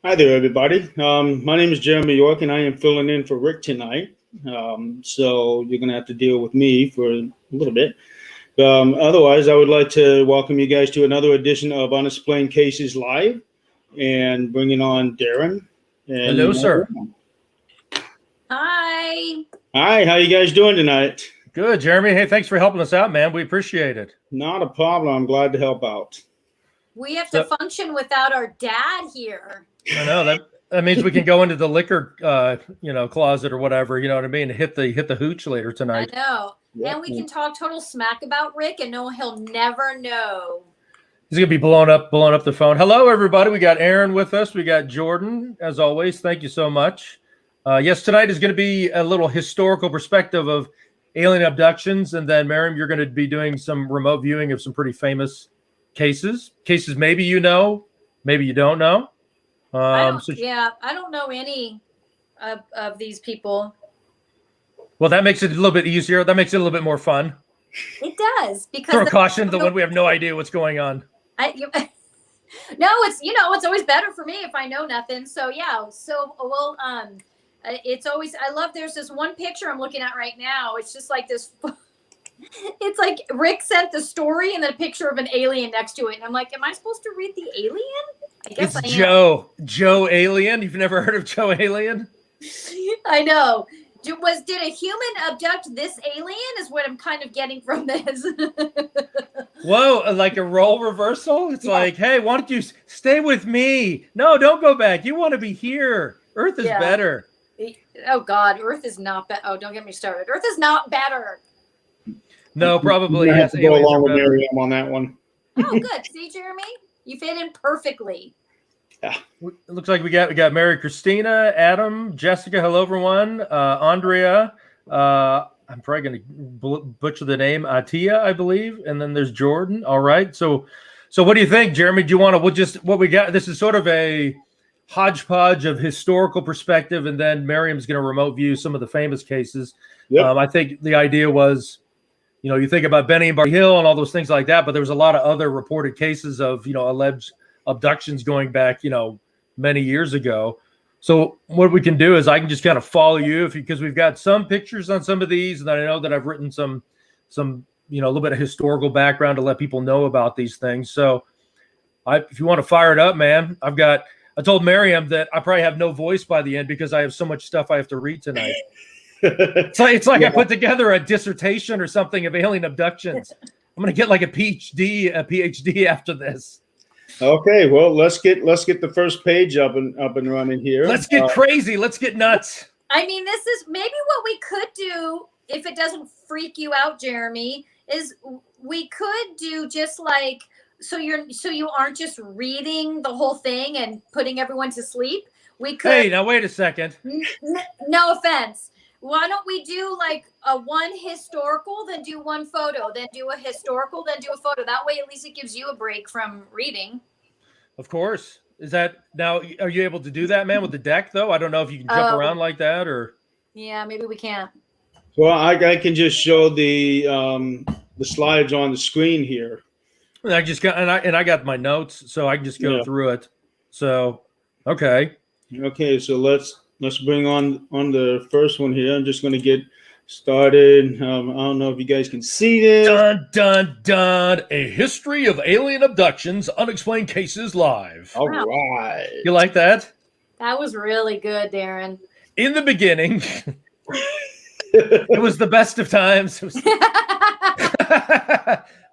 Hi there, everybody. My name is Jeremy York, and I am filling in for Rick tonight. So you're going to have to deal with me for a little bit. Otherwise, I would like to welcome you guys to another edition of Unexplained Cases Live, and bringing on Darren. And Hello, sir. Hi. Hi, how you guys doing tonight? Good, Jeremy. Hey, thanks for helping us out, man. We appreciate it. Not a problem. I'm glad to help out. We have to function without our dad here. I know that means we can go into the liquor, closet or whatever. You know what I mean? Hit the hooch later tonight. I know, and we can talk total smack about Rick, and he'll never know. He's gonna be blowing up the phone. Hello, everybody. We got Aaron with us. We got Jordan, as always. Thank you so much. Yes, tonight is going to be a little historical perspective of alien abductions, and then Miriam, you're going to be doing some remote viewing of some pretty famous cases. Maybe you know, maybe you don't know. I don't know any of these people. Well, that makes it a little bit easier. That makes it a little bit more fun. It does, because throw caution to the one we have no idea what's going on. It's always better for me if I know nothing. So yeah, it's always, I love, there's this one picture I'm looking at right now. It's just like this. It's like Rick sent the story and then a picture of an alien next to it. And I'm like, am I supposed to read the alien? I guess it's Joe Alien. You've never heard of Joe Alien? I know. Did a human abduct this alien is what I'm kind of getting from this. Whoa, like a role reversal? It's like, hey, why don't you stay with me? No, don't go back. You want to be here. Earth is better. Oh, God. Earth is not better. Oh, don't get me started. Earth is not better. No, probably. I have to go along with Miriam on that one. Oh, good. See, Jeremy? You fit in perfectly. Yeah. It looks like we got Mary Christina, Adam, Jessica, hello everyone, Andrea, I'm probably going to butcher the name, Atia, I believe, and then there's Jordan. All right, so what do you think, Jeremy? Do you want to? What we got? This is sort of a hodgepodge of historical perspective, and then Miriam's going to remote view some of the famous cases. Yep. I think the idea was, you think about Barnie and Betty Hill and all those things like that, but there was a lot of other reported cases of alleged abductions going back, many years ago. So what we can do is I can just kind of follow you because we've got some pictures on some of these, and I know that I've written some a little bit of historical background to let people know about these things. So if you want to fire it up, man, I told Miriam that I probably have no voice by the end because I have so much stuff I have to read tonight. It's like I put together a dissertation or something of alien abductions. I'm going to get like a PhD after this. Okay, well, let's get the first page up and running here. Let's get crazy. Let's get nuts. I mean, this is maybe what we could do if it doesn't freak you out, Jeremy, is we could do just like so you aren't just reading the whole thing and putting everyone to sleep. We could. Hey, now wait a second. No offense. Why don't we do like a one historical, then do one photo, then do a historical, then do a photo? That way, at least it gives you a break from reading. Of course. Is that now? Are you able to do that, man, with the deck though? I don't know if you can jump around like that or. Yeah, maybe we can't. Well, I can just show the slides on the screen here. I just got I got my notes, so I can just go through it. So, okay. Okay, so let's bring on the first one here. I'm just going to get started. I don't know if you guys can see this. Dun, dun, dun. A history of alien abductions, unexplained cases live. All right. You like that? That was really good, Darren. In the beginning, it was the best of times.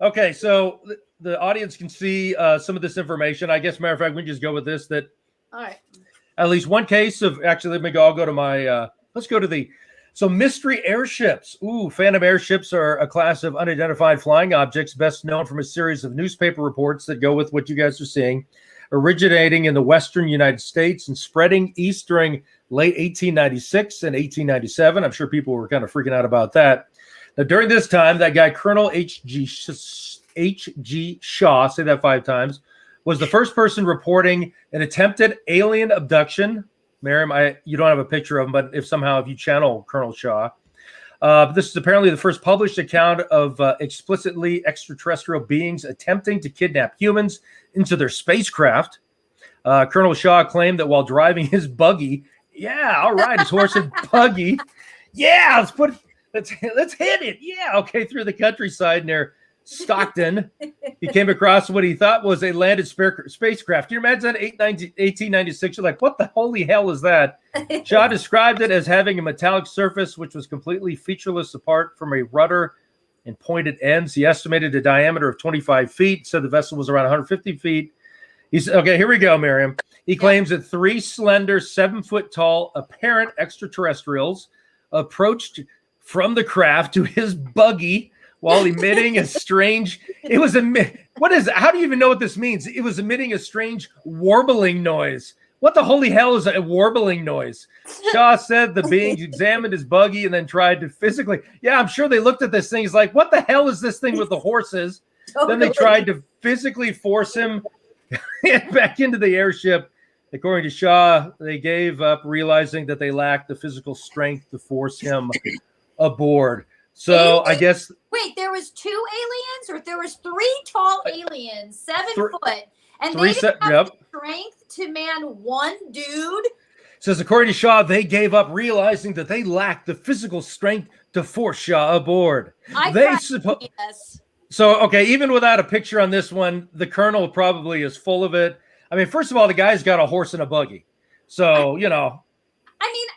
Okay, so the audience can see some of this information. I guess, matter of fact, we can just go with this. That all right. At least one case of actually, let me go. I'll go to my. Let's go to mystery airships. Ooh, phantom airships are a class of unidentified flying objects, best known from a series of newspaper reports that go with what you guys are seeing, originating in the western United States and spreading east during late 1896 and 1897. I'm sure people were kind of freaking out about that. Now, during this time, that guy, Colonel H.G. Shaw, say that 5 times, was the first person reporting an attempted alien abduction. Miriam, you don't have a picture of him, but if you channel Colonel Shaw, this is apparently the first published account of explicitly extraterrestrial beings attempting to kidnap humans into their spacecraft. Colonel Shaw claimed that while driving his buggy, his horse and buggy, let's hit it, through the countryside near Stockton, he came across what he thought was a landed spacecraft. Can you imagine that? 1896? You're like, what the holy hell is that? Shaw described it as having a metallic surface which was completely featureless apart from a rudder and pointed ends. He estimated a diameter of 25 feet, said the vessel was around 150 feet. He said, okay, here we go, Miriam. He claims that 3 slender, 7-foot-tall apparent extraterrestrials approached from the craft to his buggy while emitting a strange, how do you even know what this means? It was emitting a strange warbling noise. What the holy hell is a warbling noise? Shaw said the beings examined his buggy and then tried to physically, I'm sure they looked at this thing. He's like, what the hell is this thing with the horses? Then they tried to physically force him back into the airship. According to Shaw, they gave up, realizing that they lacked the physical strength to force him aboard. So I guess. Wait, there was 2 aliens, or there was 3 tall aliens, 7 foot, and they didn't have the strength to man one dude? Says according to Shaw, they gave up, realizing that they lacked the physical strength to force Shaw aboard. Yes. So, okay, even without a picture on this one, the Colonel probably is full of it. I mean, first of all, the guy's got a horse and a buggy. So, I mean,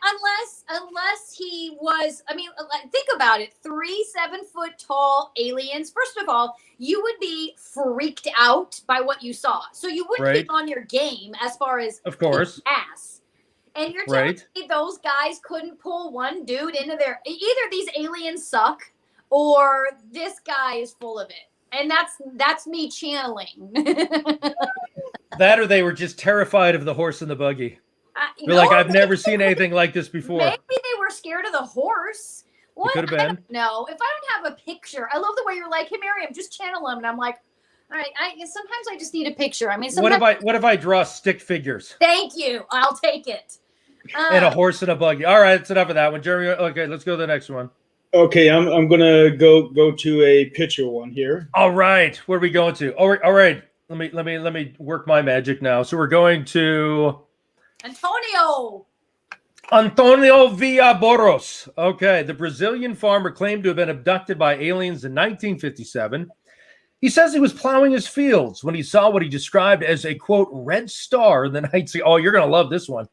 unless he was, think about it. 3 7-foot tall aliens. First of all, you would be freaked out by what you saw. So you wouldn't be on your game as far as, of course, ass. And you're telling me those guys couldn't pull one dude into their, either these aliens suck or this guy is full of it. And that's me channeling. That or they were just terrified of the horse and the buggy. They're like, I've never seen anything like this before. Maybe they were scared of the horse. What? Could have been. No, if I don't have a picture, I love the way you're like, hey, Miriam, just channel him. And I'm like, all right, sometimes I just need a picture. I mean, what if I draw stick figures? Thank you. I'll take it. And a horse and a buggy. All right, that's enough of that one. Jeremy, okay, let's go to the next one. Okay, I'm gonna go to a picture one here. All right, where are we going to? All right. Let me work my magic now. So we're going to Antonio Villaboros. Okay, the Brazilian farmer claimed to have been abducted by aliens in 1957. He says he was plowing his fields when he saw what he described as a, quote, red star in the night sky. Oh, you're going to love this one.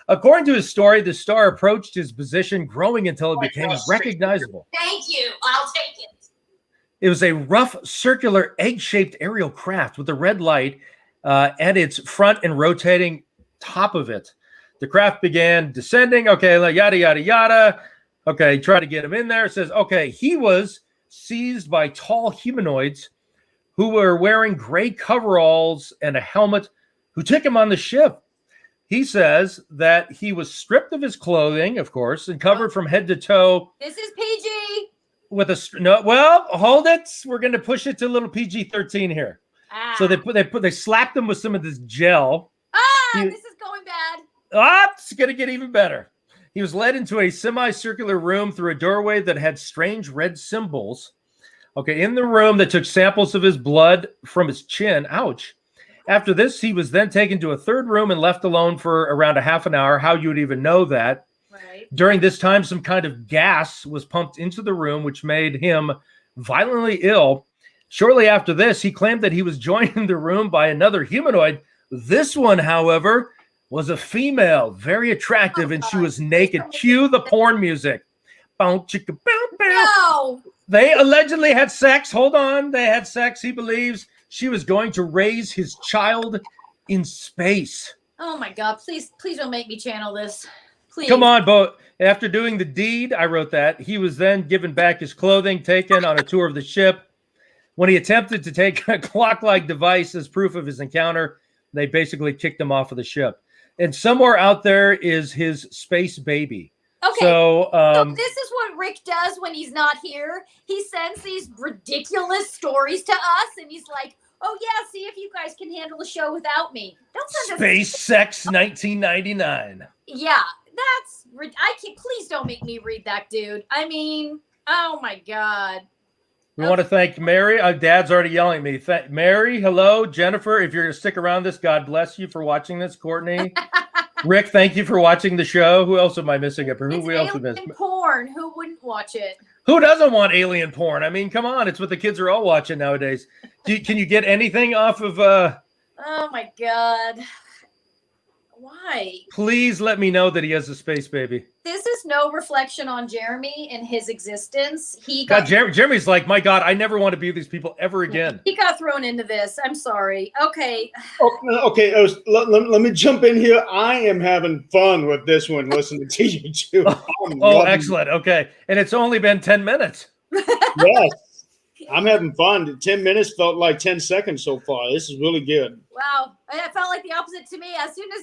According to his story, the star approached his position, growing until it became recognizable. Thank you. I'll take it. It was a rough, circular, egg-shaped aerial craft with a red light at its front and rotating top of it. The craft began descending. Okay, like yada, yada, yada. Okay, try to get him in there. It says, okay, he was seized by tall humanoids who were wearing gray coveralls and a helmet who took him on the ship. He says that he was stripped of his clothing, of course, and covered from head to toe. This is PG. With hold it. We're going to push it to a little PG-13 here. So they slapped him with some of this gel. This is going bad. It's going to get even better. He was led into a semicircular room through a doorway that had strange red symbols. Okay, in the room that took samples of his blood from his chin. Ouch. After this, he was then taken to a third room and left alone for around a half an hour. How you would even know that. Right. During this time, some kind of gas was pumped into the room, which made him violently ill. Shortly after this, he claimed that he was joined in the room by another humanoid. This one, however, was a female, very attractive, and she was naked. Cue the porn music. Bow, chicka, bow, bow. No. They allegedly had sex. Hold on. They had sex. He believes she was going to raise his child in space. Oh, my God. Please don't make me channel this. Please. Come on, Bo. After doing the deed, I wrote that. He was then given back his clothing, taken on a tour of the ship. When he attempted to take a clock-like device as proof of his encounter, they basically kicked him off of the ship. And somewhere out there is his space baby. Okay. So this is what Rick does when he's not here. He sends these ridiculous stories to us, and he's like, oh, yeah, see if you guys can handle the show without me. Don't send Space Sex 1999. Yeah, I can't. Please don't make me read that, dude. I mean, oh, my God. We want to thank Mary. Dad's already yelling at me. Mary, hello. Jennifer, if you're going to stick around this, God bless you for watching this. Courtney. Rick, thank you for watching the show. Who else am I missing up here? It's alien porn. Who wouldn't watch it? Who doesn't want alien porn? I mean, come on. It's what the kids are all watching nowadays. Can you get anything off of... Oh, my God. Why? Please let me know that he has a space baby. This is no reflection on Jeremy and his existence. Jeremy's like, my God, I never want to be with these people ever again. He got thrown into this. I'm sorry. Okay. Okay. Let me jump in here. I am having fun with this one, listening to you too. Excellent. Okay. And it's only been 10 minutes. Yes. I'm having fun. 10 minutes felt like 10 seconds so far. This is really good. Wow. It felt like the opposite to me. As soon as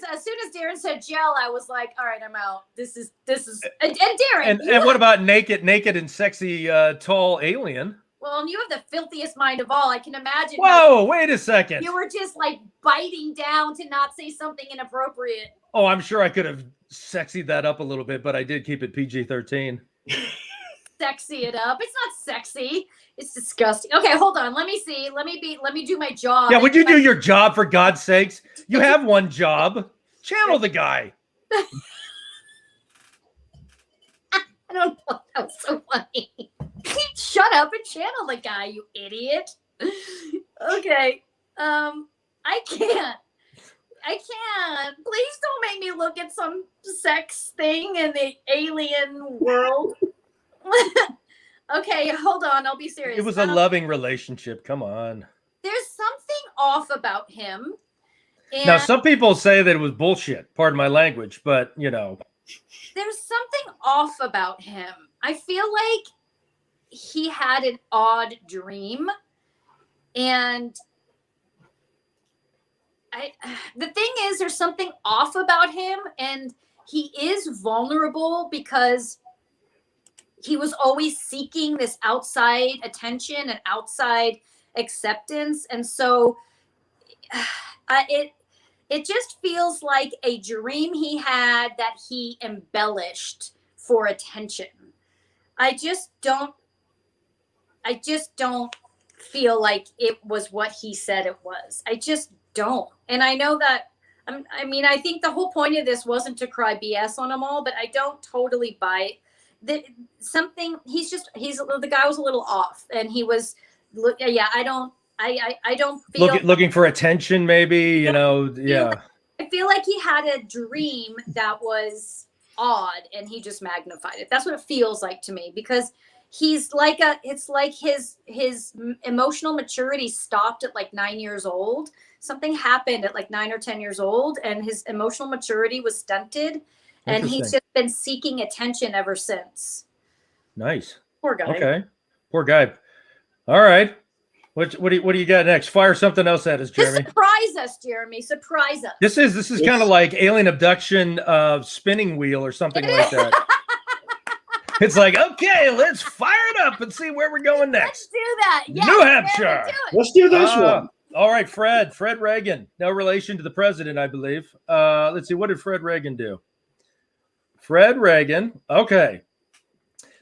Darren said gel, I was like, all right, I'm out. This is and Darren. And what about naked and sexy tall alien? Well, and you have the filthiest mind of all. I can imagine. Whoa, wait a second. You were just like biting down to not say something inappropriate. Oh, I'm sure I could have sexied that up a little bit, but I did keep it PG-13. Sexy it up. It's not sexy. It's disgusting. Okay, hold on. Let me see. Let me do my job. Yeah, would you do your job, for God's sakes? You have one job. Channel the guy. I don't know. That was so funny. Shut up and channel the guy, you idiot. Okay. I can't. Please don't make me look at some sex thing in the alien world. Okay, hold on. I'll be serious. It was a loving relationship. Come on. There's something off about him. Now, some people say that it was bullshit. Pardon my language, but you know. There's something off about him. I feel like he had an odd dream, and the thing is, there's something off about him, and he is vulnerable because he was always seeking this outside attention and outside acceptance. And so it just feels like a dream he had that he embellished for attention. I just don't feel like it was what he said it was. I just don't. And I know that, I think the whole point of this wasn't to cry BS on them all, but I don't totally buy it. The guy was a little off, and he was, I don't feel looking for attention, maybe, you know. Yeah, I feel like he had a dream that was odd, and he just magnified it. That's what it feels like to me, because he's like it's like his emotional maturity stopped at like 9 years old. Something happened at like 9 or 10 years old, and his emotional maturity was stunted. And he's just been seeking attention ever since. Nice. Poor guy. Okay. Poor guy. All right. What do you got next? Fire something else at us, Jeremy. Just surprise us, Jeremy. Surprise us. This is kind of like Alien Abduction spinning wheel or something like that. It's like, okay, let's fire it up and see where we're going next. Let's do that. Yes, New Hampshire. Let's do this one. All right, Fred Reagan. No relation to the president, I believe. Let's see. What did Fred Reagan do? Fred Reagan. Okay.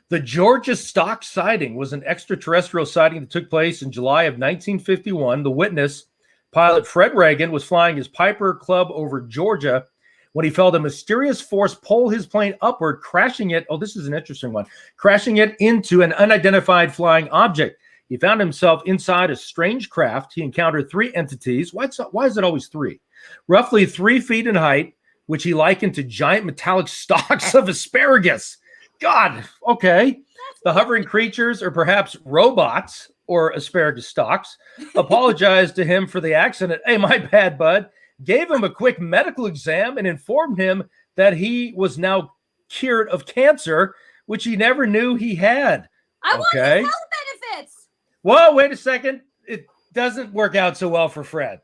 The Georgia Stock sighting was an extraterrestrial sighting that took place in July of 1951. The witness, pilot Fred Reagan, was flying his Piper Club over Georgia when he felt a mysterious force pull his plane upward, crashing it. Oh, this is an interesting one. Crashing it into an unidentified flying object. He found himself inside a strange craft. He encountered three entities. Why is it always three? Roughly 3 feet in height, which he likened to giant metallic stalks of asparagus. God, okay. The hovering creatures, or perhaps robots or asparagus stalks, apologized to him for the accident. Hey, my bad, bud. Gave him a quick medical exam and informed him that he was now cured of cancer, which he never knew he had. I want his health benefits. Whoa, wait a second. It doesn't work out so well for Fred.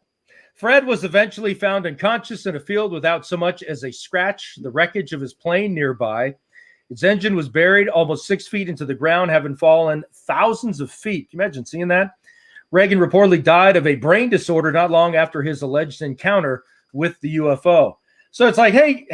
Fred was eventually found unconscious in a field without so much as a scratch, the wreckage of his plane nearby. Its engine was buried almost 6 feet into the ground, having fallen thousands of feet. Can you imagine seeing that? Reagan reportedly died of a brain disorder not long after his alleged encounter with the UFO. So it's like, hey,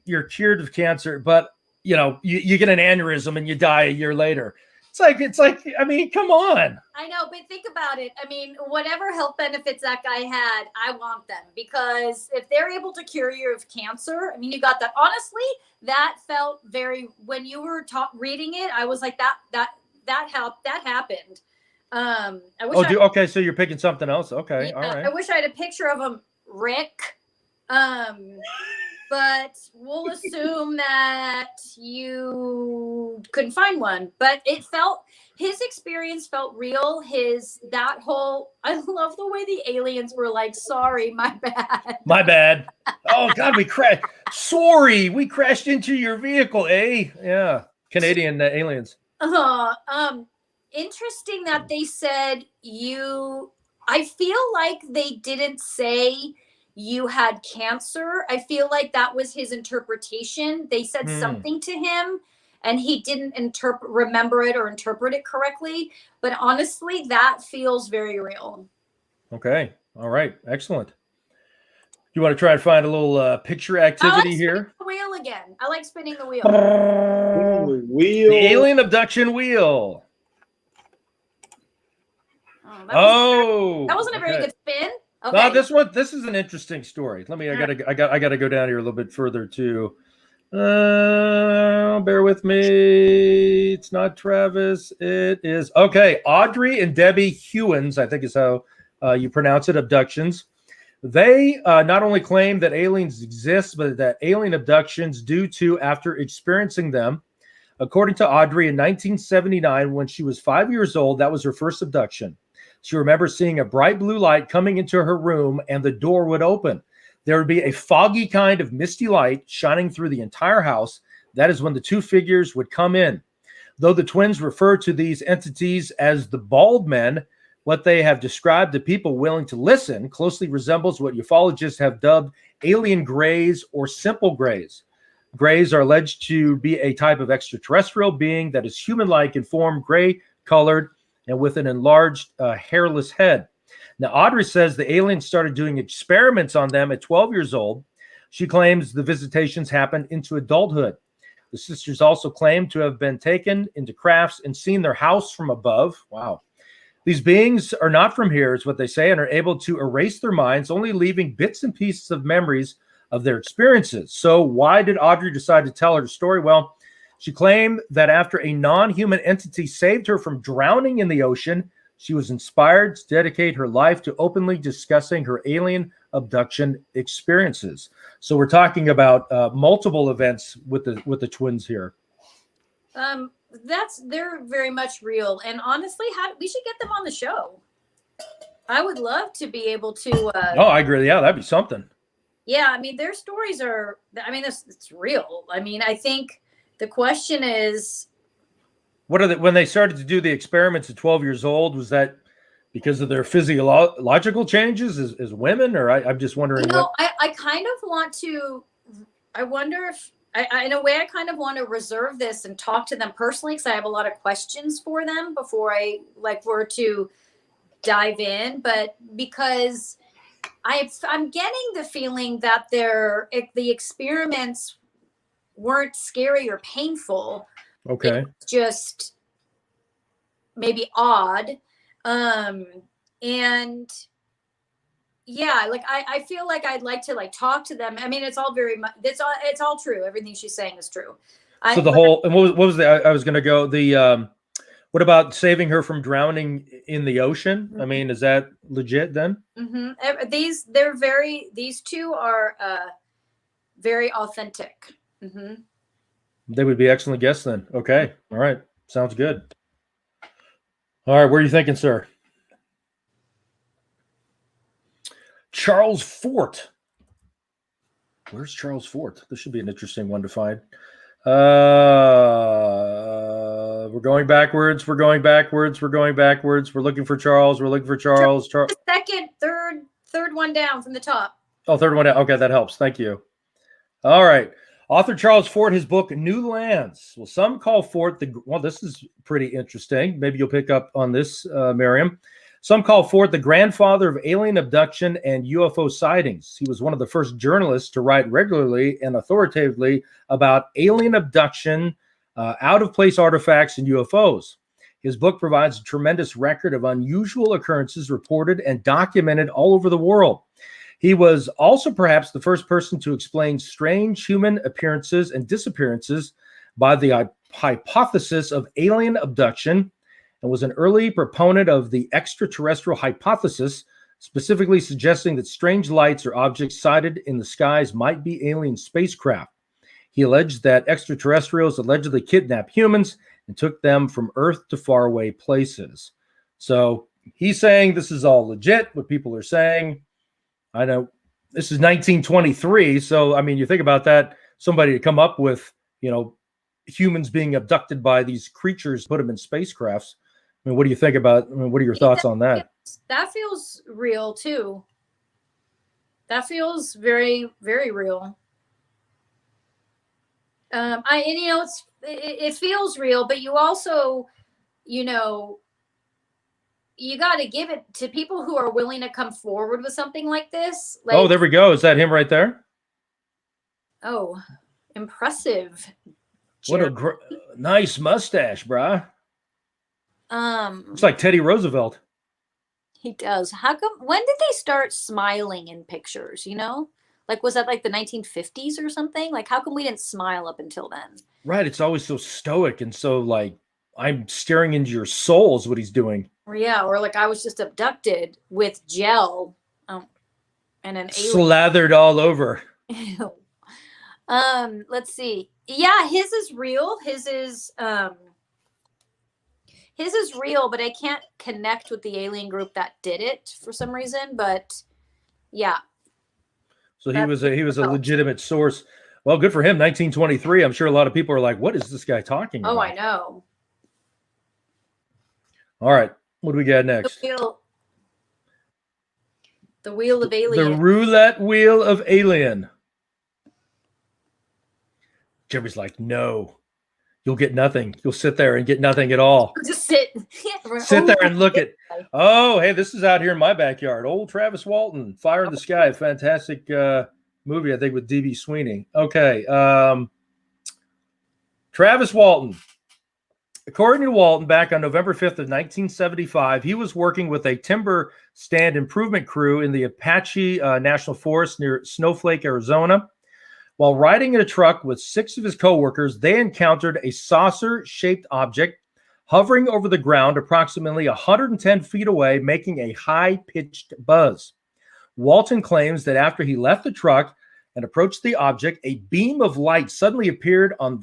you're cured of cancer, but you know, you get an aneurysm and you die a year later. It's like, I mean, come on. I know, but think about it. I mean, whatever health benefits that guy had, I want them, because if they're able to cure you of cancer, I mean, you got that. Honestly, that felt very, when you were reading it, I was like, that happened. Okay, so you're picking something else. Okay, yeah, all right. I wish I had a picture of him, Rick. But we'll assume that you couldn't find one. But his experience felt real. I love the way the aliens were like, sorry, my bad. My bad. Oh God, we crashed. Sorry, we crashed into your vehicle, eh? Yeah, Canadian aliens. Interesting that they said I feel like they didn't say you had cancer. I feel like that was his interpretation. They said something to him and he didn't remember it or interpret it correctly. But honestly, that feels very real. Okay. All right. Excellent. You want to try and find a little picture activity here? The wheel again. I like spinning the wheel. Wheel. The alien abduction wheel. That wasn't a very good spin. Okay. No, this is an interesting story. I gotta go down here a little bit further too. Bear with me. It's not Travis. It is okay. Audrey and Debbie Hewins, I think is how you pronounce it. Abductions. They not only claim that aliens exist, but that alien abductions due to after experiencing them. According to Audrey, in 1979, when she was 5 years old, that was her first abduction. She remembers seeing a bright blue light coming into her room and the door would open. There would be a foggy kind of misty light shining through the entire house. That is when the two figures would come in. Though the twins refer to these entities as the bald men, what they have described to people willing to listen closely resembles what ufologists have dubbed alien grays or simple grays. Grays are alleged to be a type of extraterrestrial being that is human-like in form, gray-colored, and with an enlarged hairless head. Now, Audrey says the aliens started doing experiments on them at 12 years old. She claims the visitations happened into adulthood. The sisters also claim to have been taken into crafts and seen their house from above. Wow. These beings are not from here, is what they say, and are able to erase their minds, only leaving bits and pieces of memories of their experiences. So why did Audrey decide to tell her story? Well, she claimed that after a non-human entity saved her from drowning in the ocean, she was inspired to dedicate her life to openly discussing her alien abduction experiences. So we're talking about multiple events with the twins here. They're very much real, and honestly, we should get them on the show. I would love to be able to. I agree. Yeah, that'd be something. Yeah, I mean, their stories are. I mean, it's real. I mean, I think the question is, when they started to do the experiments at 12 years old, was that because of their physiological changes as women, or I'm just wondering. I kind of want to. I wonder if. In a way, I kind of want to reserve this and talk to them personally because I have a lot of questions for them before I were to dive in. But because I'm getting the feeling that the experiments weren't scary or painful. Okay. It was just maybe odd. And yeah, I feel like I'd like to talk to them. I mean, it's all it's all true. Everything she's saying is true. So what was I was going to go what about saving her from drowning in the ocean? Mm-hmm. I mean, is that legit then? Mm-hmm. These two are very authentic. Mm-hmm. They would be excellent guests then. Okay. All right. Sounds good. All right. What are you thinking, sir? Charles Fort. Where's Charles Fort? This should be an interesting one to find. We're going backwards. We're looking for Charles. The second, third one down from the top. Oh, third one down. Okay, that helps. Thank you. All right. Author Charles Fort, his book, New Lands. Well, some call Fort this is pretty interesting. Maybe you'll pick up on this, Miriam. Some call Fort the grandfather of alien abduction and UFO sightings. He was one of the first journalists to write regularly and authoritatively about alien abduction, out-of-place artifacts, and UFOs. His book provides a tremendous record of unusual occurrences reported and documented all over the world. He was also perhaps the first person to explain strange human appearances and disappearances by the hypothesis of alien abduction, and was an early proponent of the extraterrestrial hypothesis, specifically suggesting that strange lights or objects sighted in the skies might be alien spacecraft. He alleged that extraterrestrials allegedly kidnapped humans and took them from Earth to faraway places. So he's saying this is all legit, what people are saying. I know this is 1923. So, I mean, you think about that, somebody to come up with, humans being abducted by these creatures, put them in spacecrafts. I mean, what do you think about, what are your thoughts on that? That feels real too. That feels very, very real. It feels real, but you also, you got to give it to people who are willing to come forward with something like this. Oh, there we go. Is that him right there? Oh, impressive. What a nice mustache, brah. Looks like Teddy Roosevelt. He does. How come? When did they start smiling in pictures? Like, was that like the 1950s or something? Like, how come we didn't smile up until then? Right. It's always so stoic and so like, I'm staring into your soul is what he's doing. Yeah, or like I was just abducted with gel, and an alien. Slathered all over. Let's see. Yeah, his is real. His is real, but I can't connect with the alien group that did it for some reason. But yeah. So he was a legitimate source. Well, good for him. 1923. I'm sure a lot of people are like, "What is this guy talking about?" Oh, I know. All right, what do we got next? The wheel of alien. The roulette wheel of alien. Jeremy's like, "No, you'll get nothing. You'll sit there and get nothing at all. Just sit there and look at. Oh, hey, this is out here in my backyard. Old Travis Walton, Fire in the Sky, fantastic movie, I think, with D.B. Sweeney. Okay, Travis Walton. According to Walton, back on November 5th of 1975, he was working with a timber stand improvement crew in the Apache National Forest near Snowflake, Arizona. While riding in a truck with 6 of his coworkers, they encountered a saucer-shaped object hovering over the ground approximately 110 feet away, making a high-pitched buzz. Walton claims that after he left the truck and approached the object, a beam of light suddenly appeared from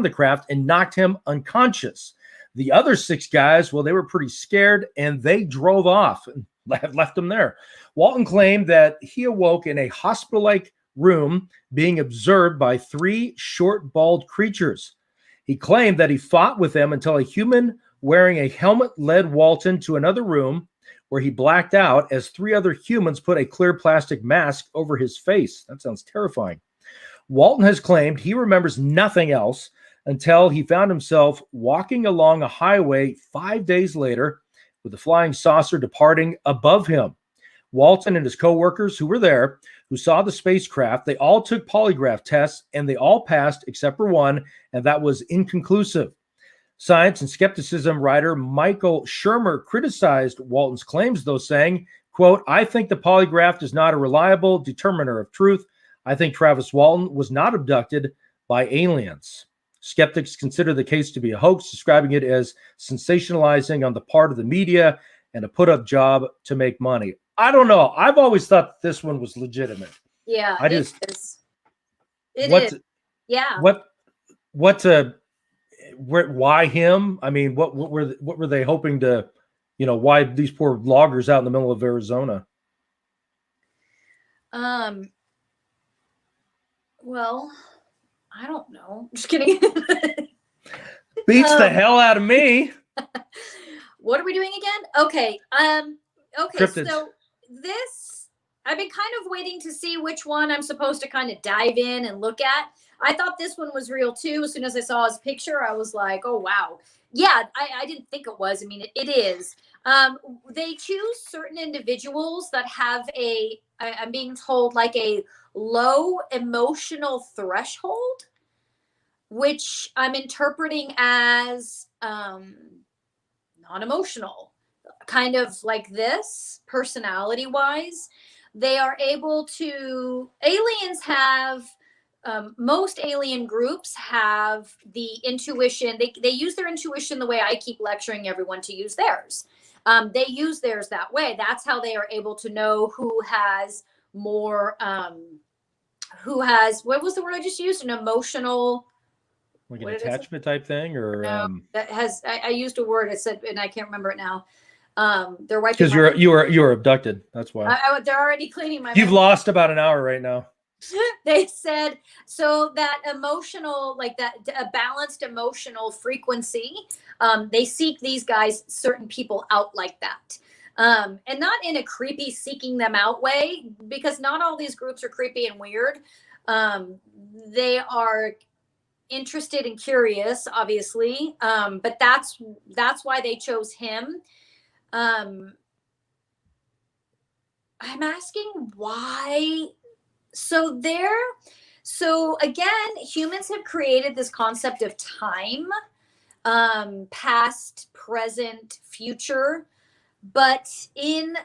the craft and knocked him unconscious. The other 6 guys, well, they were pretty scared and they drove off and left him there. Walton claimed that he awoke in a hospital-like room being observed by 3 short, bald creatures. He claimed that he fought with them until a human wearing a helmet led Walton to another room where he blacked out as 3 other humans put a clear plastic mask over his face. That sounds terrifying. Walton has claimed he remembers nothing else until he found himself walking along a highway 5 days later with the flying saucer departing above him. Walton and his coworkers who were there, who saw the spacecraft, they all took polygraph tests and they all passed except for one, and that was inconclusive. Science and skepticism writer Michael Shermer criticized Walton's claims, though, saying, quote, "I think the polygraph is not a reliable determiner of truth. I think Travis Walton was not abducted by aliens." Skeptics consider the case to be a hoax, describing it as sensationalizing on the part of the media and a put-up job to make money. I don't know. I've always thought this one was legitimate. Yeah, it is. It is. Yeah. Why him? I mean, what were they hoping to, why these poor loggers out in the middle of Arizona? Well, I don't know. Just kidding. Beats the hell out of me. What are we doing again? Okay. Okay. Cryptids. So this, I've been kind of waiting to see which one I'm supposed to kind of dive in and look at. I thought this one was real too. As soon as I saw his picture, I was like, oh, wow. Yeah, I didn't think it was. I mean, it is. They choose certain individuals that have I'm being told, like a low emotional threshold, which I'm interpreting as non-emotional, kind of like this, personality wise. They are able to, aliens have, most alien groups have the intuition. They use their intuition the way I keep lecturing everyone to use theirs. They use theirs that way. That's how they are able to know who has more, who has, what was the word I just used? An emotional, like an attachment type thing, or no, that has, I used a word I said, and I can't remember it now. They're wiping because you were abducted. That's why. They're already cleaning my You've lost about an hour right now. They said, so that emotional, like that, a balanced emotional frequency, they seek these guys, certain people out like that. And not in a creepy seeking them out way, because not all these groups are creepy and weird. They are interested and curious, obviously. But that's why they chose him. I'm asking why. So again, humans have created this concept of time, past, present, future. But in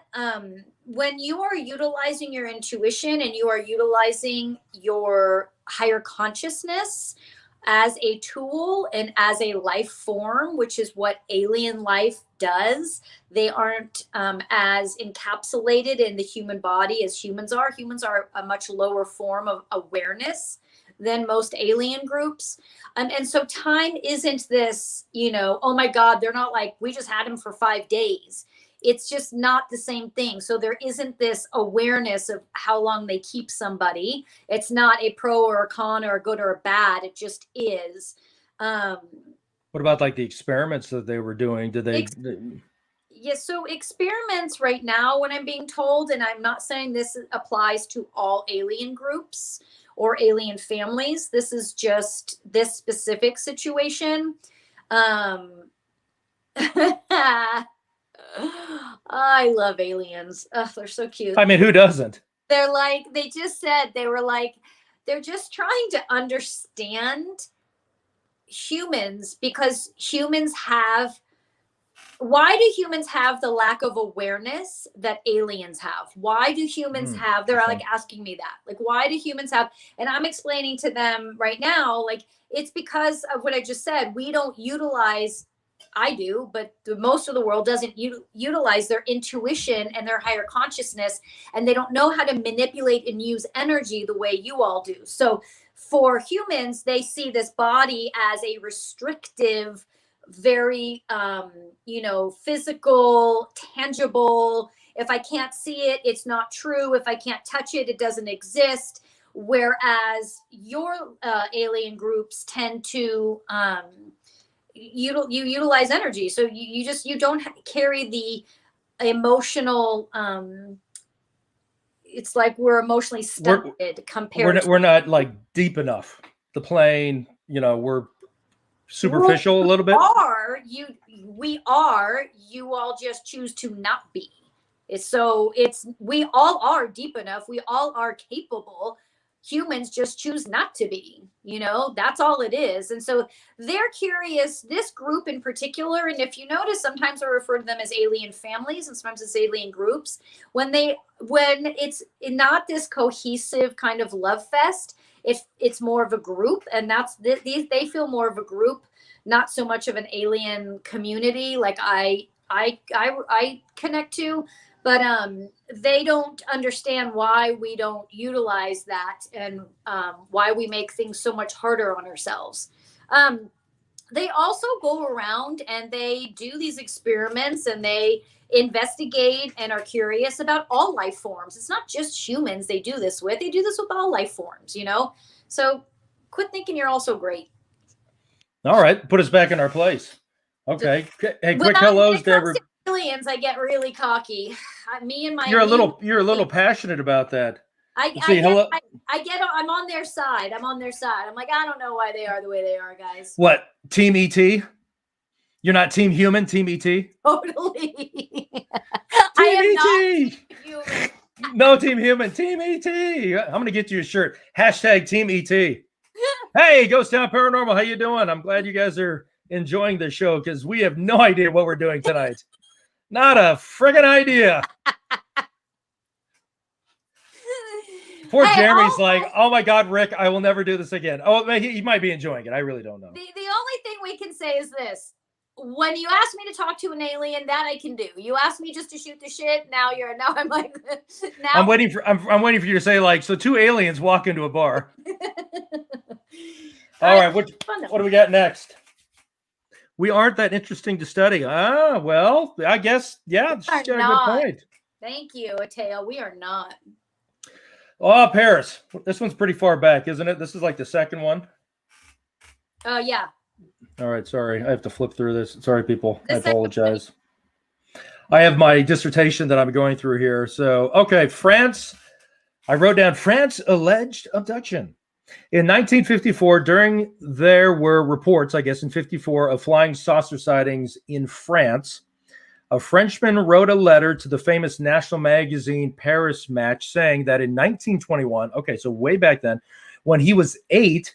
when you are utilizing your intuition and you are utilizing your higher consciousness as a tool and as a life form, which is what alien life does, they aren't as encapsulated in the human body as humans are. Humans are a much lower form of awareness than most alien groups. And so time isn't this, oh my God, they're not like, we just had him for 5 days. It's just not the same thing. So there isn't this awareness of how long they keep somebody. It's not a pro or a con or a good or a bad. It just is. What about like the experiments that they were doing? Did they? Yeah, so experiments right now, what I'm being told, and I'm not saying this applies to all alien groups or alien families. This is just this specific situation. I love aliens. Oh, they're so cute. I mean, who doesn't? They're like, they just said, they were like, they're just trying to understand humans, because humans have, why do humans have the lack of awareness that aliens have? Why do humans have, they're like asking me that, like, why do humans have, and I'm explaining to them right now, like, it's because of what I just said. We don't utilize, I do, but most of the world doesn't utilize their intuition and their higher consciousness, and they don't know how to manipulate and use energy the way you all do. So for humans, they see this body as a restrictive, very, physical, tangible. If I can't see it, it's not true. If I can't touch it, it doesn't exist. Whereas your alien groups tend to, you utilize energy, so you don't carry the emotional, it's like we're emotionally stunted compared we're not like deep enough. The plane, we're superficial a little bit. We are, you all just choose to not be. We all are deep enough, we all are capable. Humans just choose not to be, that's all it is. And so they're curious, this group in particular. And if you notice, sometimes I refer to them as alien families and sometimes as alien groups. When it's not this cohesive kind of love fest, it's more of a group, and they feel more of a group, not so much of an alien community like I connect to. But they don't understand why we don't utilize that, and why we make things so much harder on ourselves. They also go around and they do these experiments and they investigate and are curious about all life forms. It's not just humans they do this with. They do this with all life forms, So quit thinking you're also great. All right. Put us back in our place. Okay. Hey, quick hellos to aliens, I get really cocky. Me and my you're a little passionate about that. I'm on their side. I'm like, I don't know why they are the way they are, guys. What, Team ET? You're not Team Human, Team ET? Totally. Team ET. Human. No, Team Human, Team ET. I'm gonna get you a shirt. # Team ET. Hey, Ghost Town Paranormal, how you doing? I'm glad you guys are enjoying the show because we have no idea what we're doing tonight. Not a friggin' idea. Poor Jeremy's like, oh my God, Rick, I will never do this again. Oh, he might be enjoying it. I really don't know. The only thing we can say is this. When you asked me to talk to an alien, that I can do. You asked me just to shoot the shit. Now I'm like, now I'm waiting for you to say like, so two aliens walk into a bar. All right, what do we got next? We aren't that interesting to study. Ah, well, I guess, yeah, she's got a good point. Thank you, Ateo. We are not. Oh, Paris. This one's pretty far back, isn't it? This is like the second one. Yeah. All right, sorry. I have to flip through this. Sorry, people. I apologize. I have my dissertation that I'm going through here. So, okay, France. I wrote down France alleged abduction. In 1954, there were reports, I guess, in 54 of flying saucer sightings in France. A Frenchman wrote a letter to the famous national magazine Paris Match saying that in 1921, okay, so way back then, when he was 8,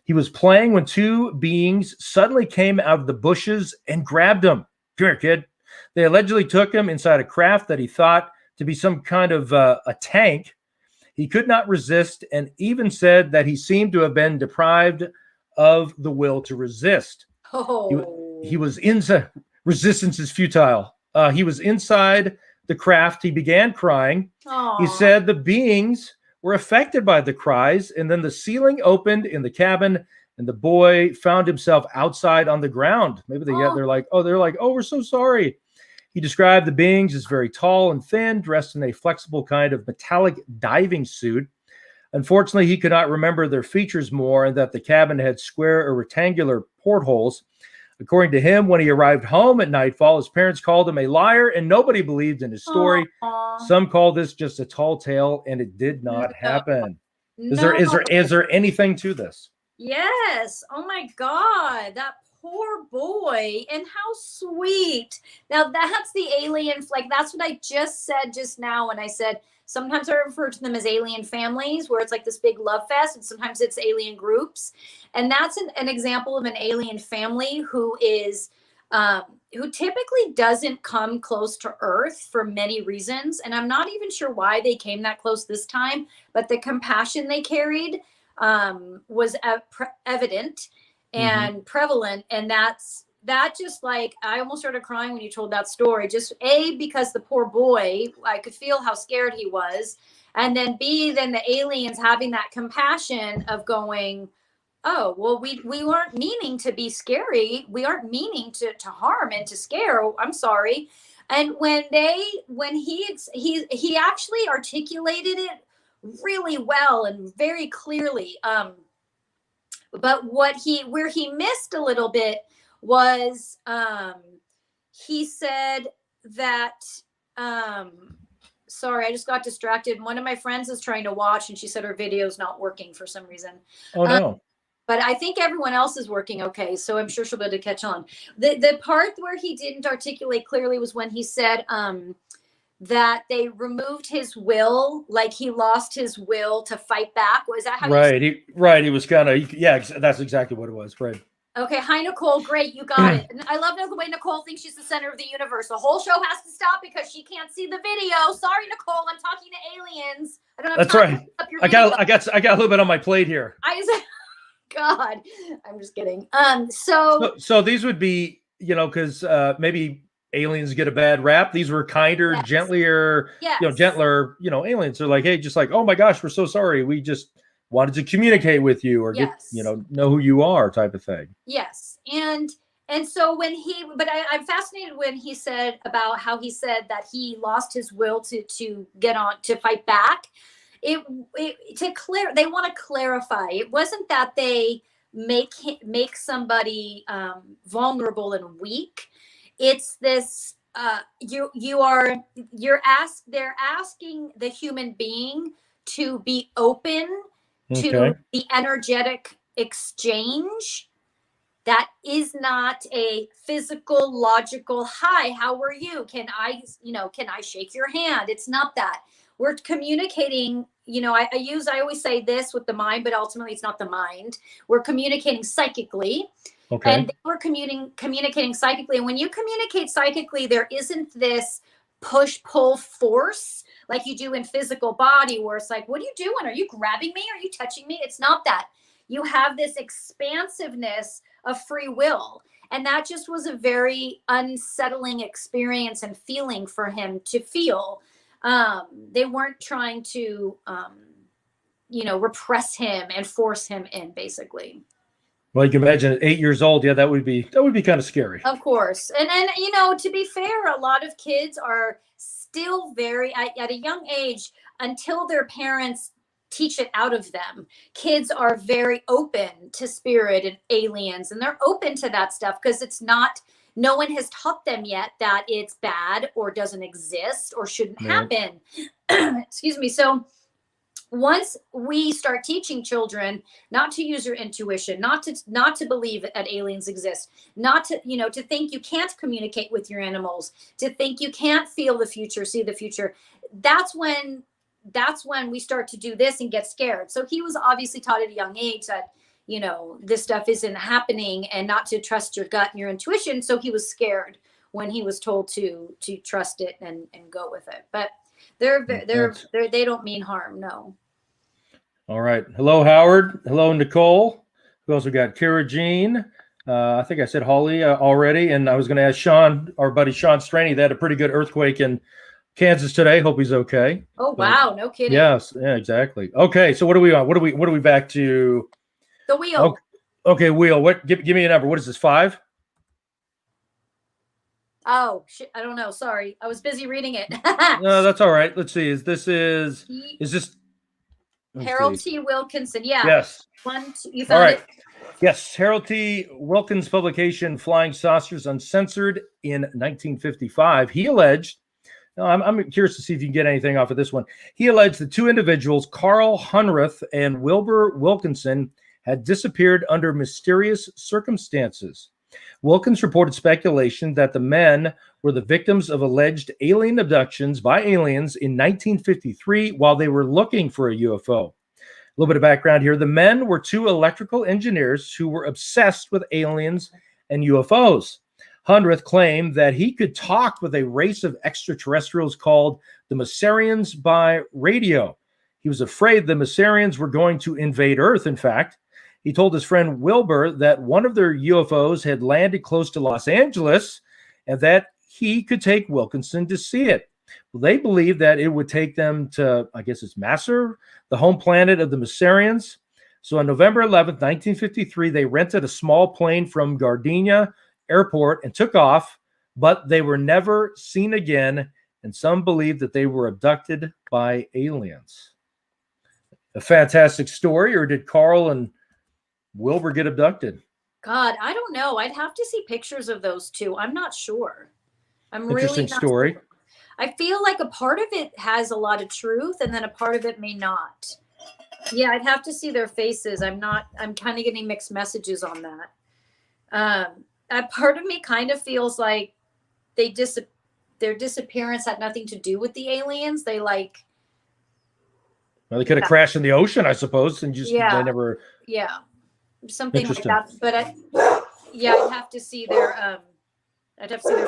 he was playing when two beings suddenly came out of the bushes and grabbed him. Come here, kid. They allegedly took him inside a craft that he thought to be some kind of a tank. He could not resist and even said that he seemed to have been deprived of the will to resist. Oh. He was inside. Resistance is futile. He was inside the craft. He began crying. Aww. He said the beings were affected by the cries, and then the ceiling opened in the cabin, and the boy found himself outside on the ground. Maybe they're like, oh, we're so sorry. He described the beings as very tall and thin, dressed in a flexible kind of metallic diving suit. Unfortunately, he could not remember their features more, and that the cabin had square or rectangular portholes. According to him, when he arrived home at nightfall, his parents called him a liar, and nobody believed in his story. Aww. Some call this just a tall tale, and it did not happen. Is there anything to this? Yes. Oh my God, that poor boy, and how sweet. Now that's the alien, like that's what I just said just now when I said sometimes I refer to them as alien families, where it's like this big love fest, and sometimes it's alien groups. And that's an example of an alien family who is who typically doesn't come close to Earth for many reasons. And I'm not even sure why they came that close this time, but the compassion they carried was evident and prevalent. And that just like, I almost started crying when you told that story. Just A, because the poor boy, I could feel how scared he was. And then B, then the aliens having that compassion of going, oh, well, we weren't meaning to be scary. We aren't meaning to harm and to scare. I'm sorry. And when he actually articulated it really well and very clearly. But where he missed a little bit was he said that sorry, I just got distracted. One of my friends is trying to watch and she said her video's not working for some reason. Oh no. But I think everyone else is working okay, so I'm sure she'll be able to catch on. The part where he didn't articulate clearly was when he said that they removed his will, like he lost his will to fight back. Was that how? Right. He was kind of, yeah, that's exactly what it was. Right. Okay. Hi, Nicole. Great. You got it. And I love the way Nicole thinks she's the center of the universe. The whole show has to stop because she can't see the video. Sorry, Nicole. I'm talking to aliens. I don't have That's time right. to up your I video. got a little bit on my plate here. God, I'm just kidding. So these would be, because maybe aliens get a bad rap. These were kinder, gentler, gentler, aliens are like, hey, just like, oh my gosh, we're so sorry. We just wanted to communicate with you or get, know who you are type of thing. Yes. And so I'm fascinated when he said about how he said that he lost his will to get on, to fight back. They want to clarify. It wasn't that they make somebody vulnerable and weak. It's this they're asking the human being to be open to the energetic exchange. That is not a physical, logical, hi, how are you? Can I shake your hand? It's not that. We're communicating, I always say this with the mind, but ultimately it's not the mind. We're communicating psychically. Okay. And they were communicating psychically. And when you communicate psychically, there isn't this push-pull force like you do in physical body, where it's like, what are you doing? Are you grabbing me? Are you touching me? It's not that. You have this expansiveness of free will. And that just was a very unsettling experience and feeling for him to feel. They weren't trying to, repress him and force him in, basically. Well, you can imagine at 8 years old. Yeah, that would be kind of scary. Of course. And to be fair, a lot of kids are still very, at a young age, until their parents teach it out of them. Kids are very open to spirit and aliens, and they're open to that stuff because no one has taught them yet that it's bad or doesn't exist or shouldn't happen. Excuse me. So once we start teaching children not to use your intuition, not to believe that aliens exist, not to, to think you can't communicate with your animals, to think you can't feel the future, see the future, that's when we start to do this and get scared. So he was obviously taught at a young age that, this stuff isn't happening and not to trust your gut and your intuition. So he was scared when he was told to trust it and go with it. But they don't mean harm. No. All right. Hello, Howard. Hello, Nicole. We also got Kara Jean. I think I said Holly already. And I was going to ask Sean, our buddy Sean Straney. They had a pretty good earthquake in Kansas today. Hope he's okay. Oh, wow. No kidding. Yes. Yeah, exactly. Okay. So what are we on? What are we back to? The wheel. Okay. Wheel. What? Give me a number. what is this? 5? Oh, shit. I don't know. Sorry. I was busy reading it. No, that's all right. Let's see. Is this Harold T. Wilkinson? Yeah. Yes. You found it? Yes. Harold T. Wilkins' publication, Flying Saucers Uncensored, in 1955. He alleged, now I'm curious to see if you can get anything off of this one. He alleged the two individuals, Carl Hunrath and Wilbur Wilkinson, had disappeared under mysterious circumstances. Wilkins reported speculation that the men were the victims of alleged alien abductions by aliens in 1953 while they were looking for a UFO. A little bit of background here. The men were two electrical engineers who were obsessed with aliens and UFOs. Hunrath claimed that he could talk with a race of extraterrestrials called the Masarians by radio. He was afraid the Masarians were going to invade Earth, in fact. He told his friend Wilbur that one of their UFOs had landed close to Los Angeles and that he could take Wilkinson to see it. Well, they believed that it would take them to, I guess it's Masser, the home planet of the Masarians. So on November 11th, 1953, they rented a small plane from Gardenia Airport and took off, but they were never seen again, and some believe that they were abducted by aliens. A fantastic story, or did Carl and Wilbur get abducted? God, I don't know. I'd have to see pictures of those two. I'm not sure. Interesting story. Sure. I feel like a part of it has a lot of truth and then a part of it may not. Yeah, I'd have to see their faces. I'm kind of getting mixed messages on that. A part of me kind of feels like their disappearance had nothing to do with the aliens. They could have crashed in the ocean, I suppose, and they never. Yeah. Something like that, but I'd have to see their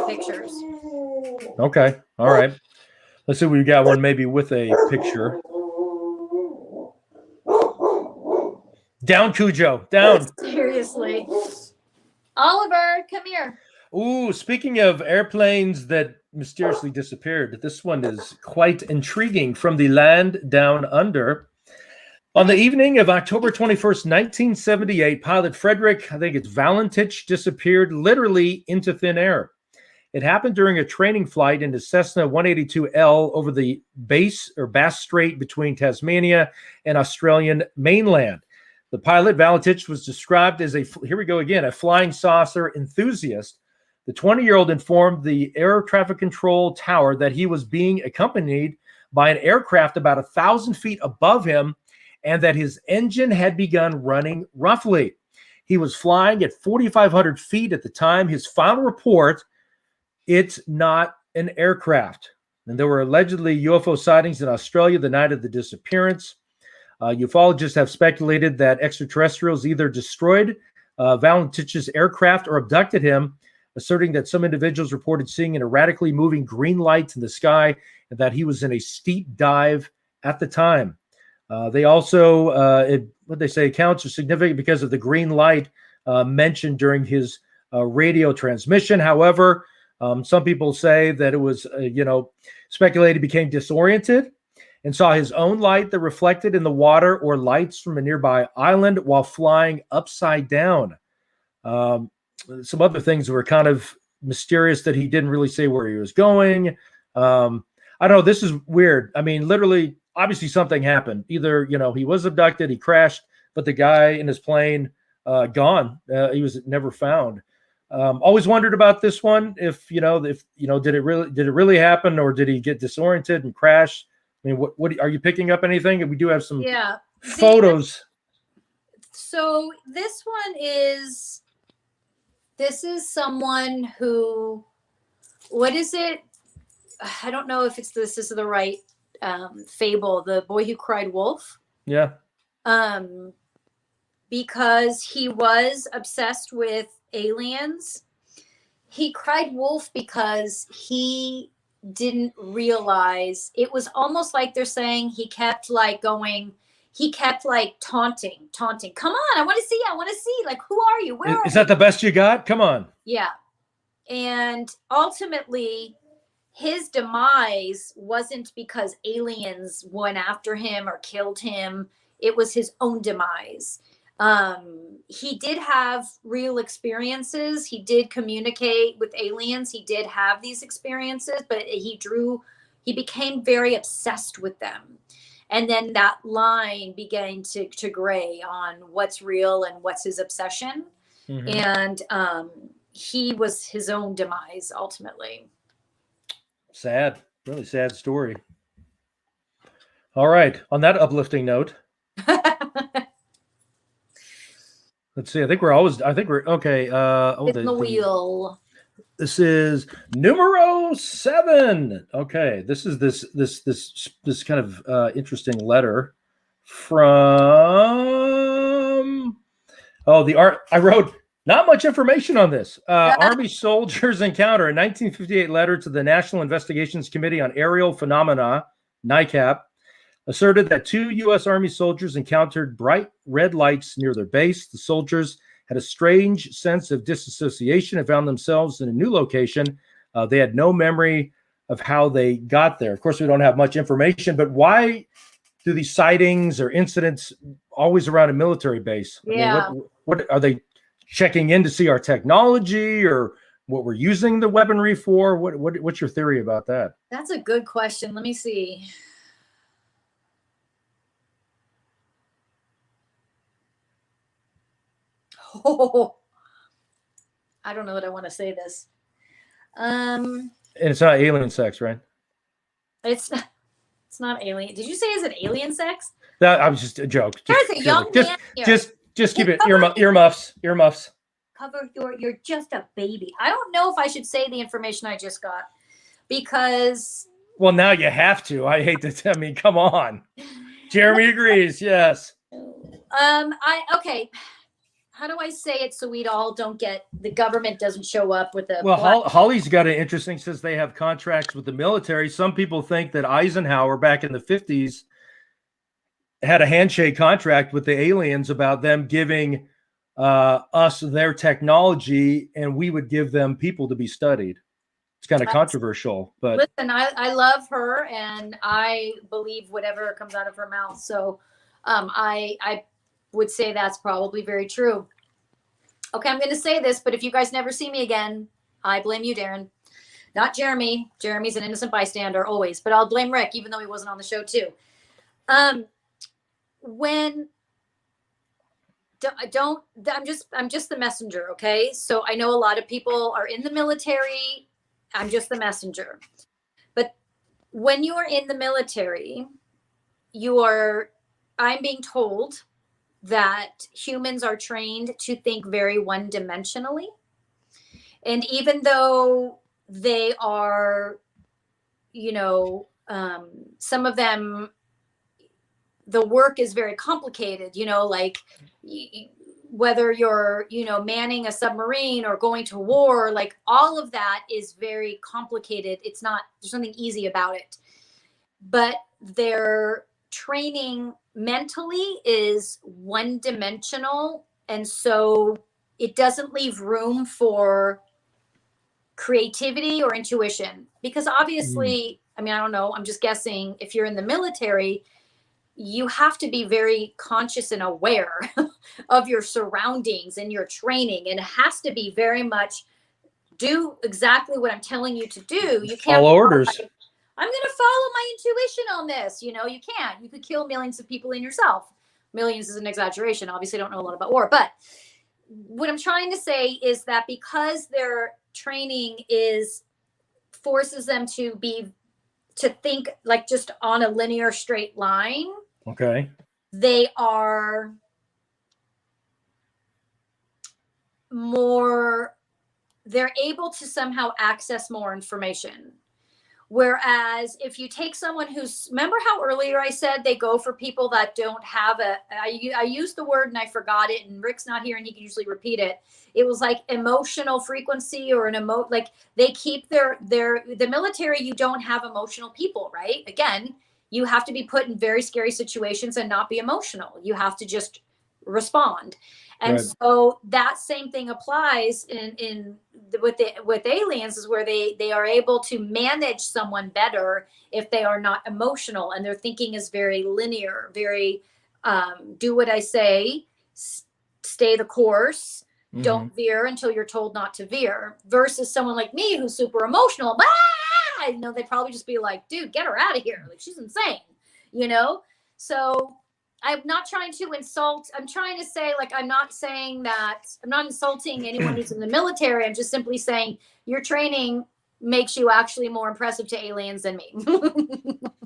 pictures. Okay, all right. Let's see, we got one maybe with a picture. Down, Cujo, down. Seriously, Oliver, come here. Ooh, speaking of airplanes that mysteriously disappeared, this one is quite intriguing. From the land down under. On the evening of October 21st, 1978, pilot Frederick, I think it's Valentich, disappeared literally into thin air. It happened during a training flight in the Cessna 182L over the Bass Strait between Tasmania and Australian mainland. The pilot, Valentich, was described as a flying saucer enthusiast. The 20-year-old informed the air traffic control tower that he was being accompanied by an aircraft about 1,000 feet above him, and that his engine had begun running roughly. He was flying at 4,500 feet at the time. His final report, it's not an aircraft. And there were allegedly UFO sightings in Australia the night of the disappearance. Ufologists have speculated that extraterrestrials either destroyed Valentich's aircraft or abducted him, asserting that some individuals reported seeing an erratically moving green light in the sky and that he was in a steep dive at the time. They also, what they say, accounts are significant because of the green light mentioned during his radio transmission. However, some people say that it was, speculated became disoriented and saw his own light that reflected in the water or lights from a nearby island while flying upside down. Some other things were kind of mysterious that he didn't really say where he was going. I don't know. This is weird. I mean, literally, obviously something happened. Either, he was abducted, he crashed, but the guy in his plane, gone. He was never found. Always wondered about this one. If did it really happen, or did he get disoriented and crash? I mean, what are you picking up anything? We do have some photos. So this is someone who, what is it? I don't know if this is the right fable. The boy who cried wolf. Yeah. Because he was obsessed with aliens. He cried wolf because he didn't realize, it was almost like they're saying he kept taunting. Come on, I want to see. Like, who are you? Where are is that the best you got? Come on. Yeah. And ultimately, his demise wasn't because aliens went after him or killed him. It was his own demise. He did have real experiences. He did communicate with aliens. He did have these experiences, but he became very obsessed with them. And then that line began to gray on what's real and what's his obsession. Mm-hmm. And he was his own demise ultimately. Sad, really sad story. All right. On that uplifting note, let's see. I think we're okay. The wheel. This is numero 7. Okay. This is this kind of interesting letter from I wrote not much information on this. Army soldiers encounter a 1958 letter to the National Investigations Committee on Aerial Phenomena, NICAP, asserted that 2 U.S. Army soldiers encountered bright red lights near their base. The soldiers had a strange sense of disassociation and found themselves in a new location. They had no memory of how they got there. Of course, we don't have much information, but why do these sightings or incidents always around a military base? Yeah. I mean, what are they checking in to see our technology or what we're using the weaponry for? What's your theory about that? That's a good question. Let me see. Oh, I don't know that I want to say this. And it's not alien sex, right? It's not alien. Did you say is it alien sex? That I was just a joke. There's a young man here. Just keep it earmuffs. Cover you're just a baby. I don't know if I should say the information I just got because. Well, now you have to. I hate to. I mean, come on. Jeremy agrees. Yes. Okay. How do I say it so we all don't get, the government doesn't show up with a. Well, Holly's got it interesting since they have contracts with the military. Some people think that Eisenhower back in the 50s had a handshake contract with the aliens about them giving us their technology and we would give them people to be studied. It's kind of controversial, but listen, I love her and I believe whatever comes out of her mouth. So I would say that's probably very true. Okay, I'm going to say this, but if you guys never see me again, I blame you, Darren. Not Jeremy. Jeremy's an innocent bystander always, but I'll blame Rick, even though he wasn't on the show too. I'm just the messenger, okay? So I know a lot of people are in the military. I'm just the messenger. But when you are in the military, I'm being told that humans are trained to think very one-dimensionally. And even though they are, some of them, the work is very complicated, like whether you're, manning a submarine or going to war, like all of that is very complicated. There's nothing easy about it. But their training mentally is one dimensional. And so it doesn't leave room for creativity or intuition, because obviously, I don't know, I'm just guessing, if you're in the military, you have to be very conscious and aware of your surroundings and your training. And it has to be very much do exactly what I'm telling you to do. You can't All orders. I'm going to follow my intuition on this. You can't. You could kill millions of people in yourself. Millions is an exaggeration. Obviously, I don't know a lot about war. But what I'm trying to say is that because their training forces them to think like just on a linear straight line. Okay. They are they're able to somehow access more information. Whereas if you take someone remember how earlier I said they go for people that don't have I used the word and I forgot it, and Rick's not here and he can usually repeat it. It was like emotional frequency or like they keep the military, you don't have emotional people, right? Again, you have to be put in very scary situations and not be emotional. You have to just respond. And Right. so that same thing applies with aliens, is where they are able to manage someone better if they are not emotional and their thinking is very linear, very do what I say, stay the course, don't veer until you're told not to veer, versus someone like me who's super emotional. They'd probably just be like, dude, get her out of here. Like, she's insane, So I'm not trying to insult. I'm trying to say, like, I'm not insulting anyone who's in the military. I'm just simply saying your training makes you actually more impressive to aliens than me.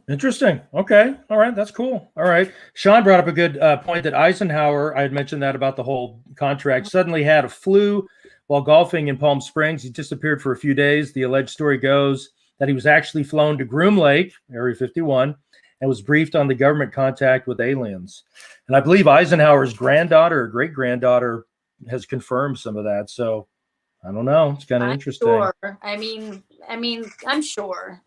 Interesting. Okay. All right. That's cool. All right. Sean brought up a good point that Eisenhower, I had mentioned that about the whole contract, suddenly had a flu while golfing in Palm Springs. He disappeared for a few days. The alleged story goes that he was actually flown to Groom Lake, Area 51, and was briefed on the government contact with aliens. And I believe Eisenhower's granddaughter or great-granddaughter has confirmed some of that. So I don't know. It's kind of interesting. Sure. I'm sure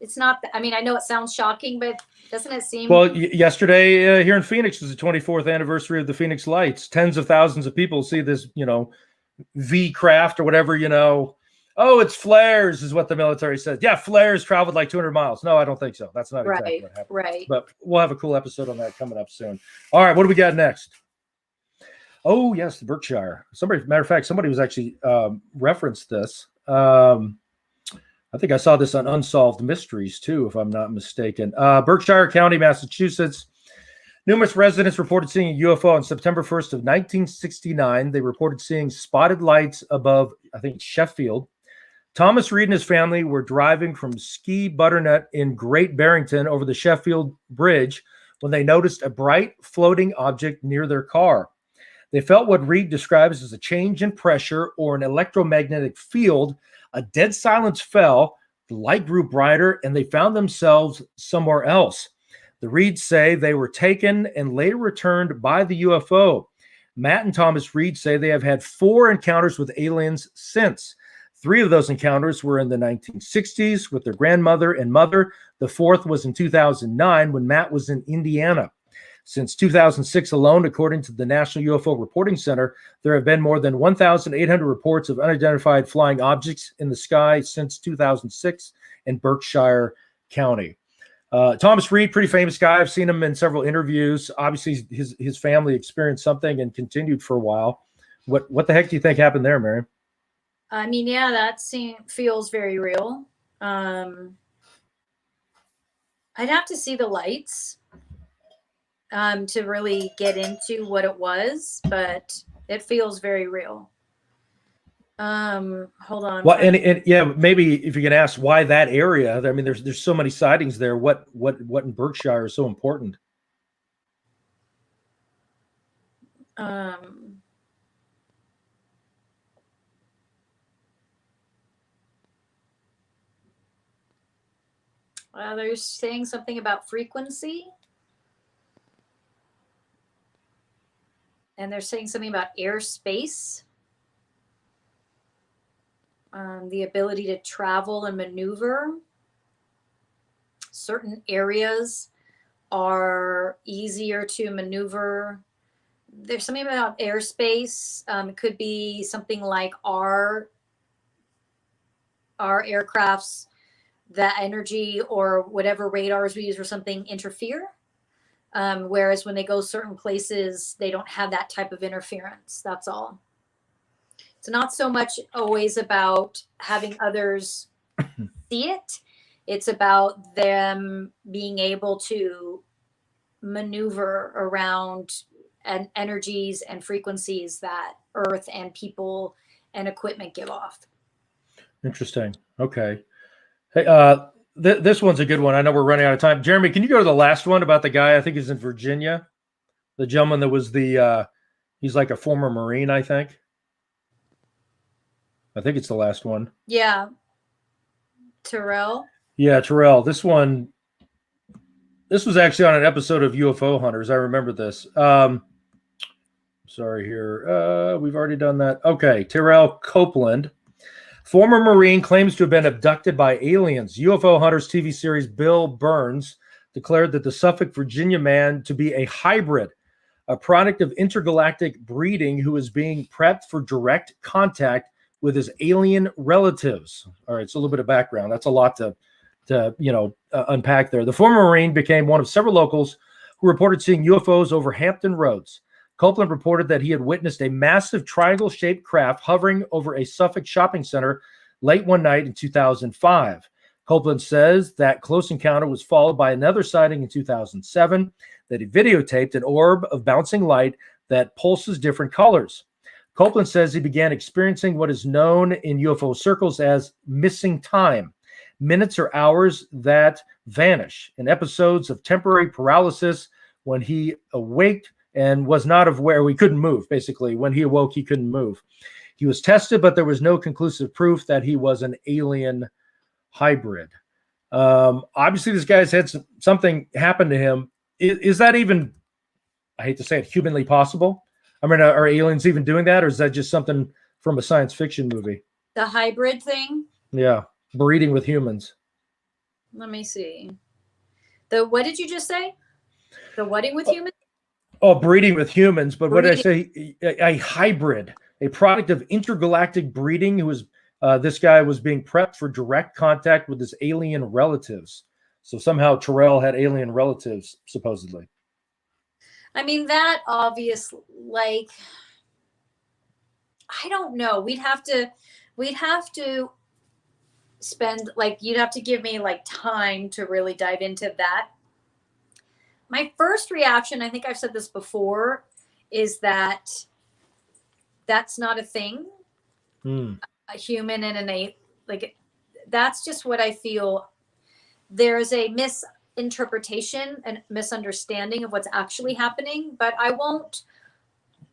it's not, I know it sounds shocking, but doesn't it seem? Well, yesterday here in Phoenix was the 24th anniversary of the Phoenix Lights. Tens of thousands of people see this, V craft or whatever, Oh, it's flares is what the military says. Yeah, flares traveled like 200 miles. No, I don't think so. That's not exactly what happened. Right. But we'll have a cool episode on that coming up soon. All right, what do we got next? Oh, yes, the Berkshire. Matter of fact, somebody was actually referenced this. I think I saw this on Unsolved Mysteries, too, if I'm not mistaken. Berkshire County, Massachusetts. Numerous residents reported seeing a UFO on September 1st of 1969. They reported seeing spotted lights above, I think, Sheffield. Thomas Reed and his family were driving from Ski Butternut in Great Barrington over the Sheffield Bridge when they noticed a bright floating object near their car. They felt what Reed describes as a change in pressure or an electromagnetic field. A dead silence fell, the light grew brighter, and they found themselves somewhere else. The Reeds say they were taken and later returned by the UFO. Matt and Thomas Reed say they have had 4 encounters with aliens since. 3 of those encounters were in the 1960s with their grandmother and mother. The 4th was in 2009 when Matt was in Indiana. Since 2006 alone, according to the National UFO Reporting Center, there have been more than 1,800 reports of unidentified flying objects in the sky since 2006 in Berkshire County. Thomas Reed, pretty famous guy. I've seen him in several interviews. Obviously, his family experienced something and continued for a while. What the heck do you think happened there, Mary? Yeah, that feels very real. I'd have to see the lights to really get into what it was, but it feels very real. Hold on. Well, and yeah, maybe if you can ask why that area. I mean, there's so many sightings there. What in Berkshire is so important? They're saying something about frequency. And they're saying something about airspace, the ability to travel and maneuver. Certain areas are easier to maneuver. There's something about airspace. It could be something like our aircrafts, that energy or whatever radars we use or something interfere. Whereas when they go certain places, they don't have that type of interference. That's all. It's not so much always about having others see it. It's about them being able to maneuver around energies and frequencies that Earth and people and equipment give off. Interesting. Okay. Hey, this one's a good one. I know we're running out of time. Jeremy, can you go to the last one about the guy? I think he's in Virginia. The gentleman that was he's like a former Marine, I think. I think it's the last one. Yeah. Terrell. Yeah, Terrell. This was actually on an episode of UFO Hunters. I remember this. Sorry here. We've already done that. Okay. Terrell Copeland. Former Marine claims to have been abducted by aliens. UFO Hunters TV series Bill Burns declared that the Suffolk, Virginia man to be a hybrid, a product of intergalactic breeding who is being prepped for direct contact with his alien relatives. All right, so a little bit of background. That's a lot to unpack there. The former Marine became one of several locals who reported seeing UFOs over Hampton Roads. Copeland reported that he had witnessed a massive triangle-shaped craft hovering over a Suffolk shopping center late one night in 2005. Copeland says that close encounter was followed by another sighting in 2007, that he videotaped an orb of bouncing light that pulses different colors. Copeland says he began experiencing what is known in UFO circles as missing time, minutes or hours that vanish, in episodes of temporary paralysis when he awaked and was not aware. He couldn't move. Basically, when he awoke, he couldn't move. He was tested, but there was no conclusive proof that he was an alien hybrid. Obviously, this guy's had something happen to him. Is that even, I hate to say it, humanly possible? I mean, are aliens even doing that, or is that just something from a science fiction movie? The hybrid thing? Yeah, breeding with humans. Let me see. What did you just say? The wedding with humans? Oh, breeding with humans. But what did I say? A hybrid, a product of intergalactic breeding. This guy was being prepped for direct contact with his alien relatives. So somehow Terrell had alien relatives, supposedly. I mean, that obvious, I don't know. We'd have to spend, you'd have to give me time to really dive into that. My first reaction, I think I've said this before, is that that's not a thing. A human and an that's just what I feel. There's a misinterpretation and misunderstanding of what's actually happening, but I won't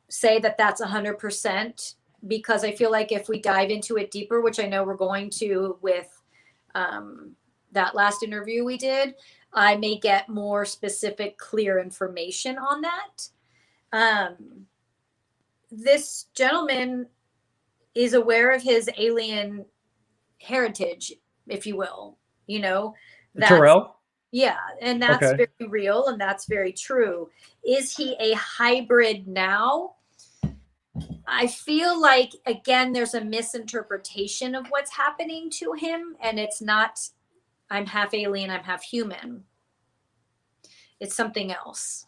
say that that's 100%, because I feel like if we dive into it deeper, which I know we're going to with that last interview we did, I may get more specific, clear information on that. This gentleman is aware of his alien heritage, if you will, Terrell? Yeah, and that's very real, and that's very true. Is he a hybrid now? I feel like, again, there's a misinterpretation of what's happening to him, and it's not, I'm half alien, I'm half human. It's something else.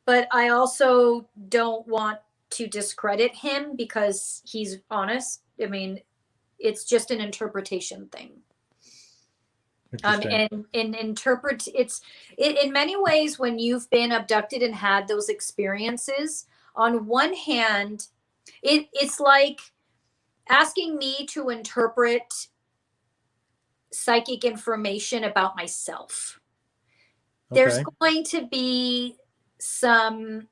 But I also don't want to discredit him because he's honest. I mean, it's just an interpretation thing. And interpret in many ways, when you've been abducted and had those experiences, on one hand, it's like asking me to interpret psychic information about myself. There's going to be some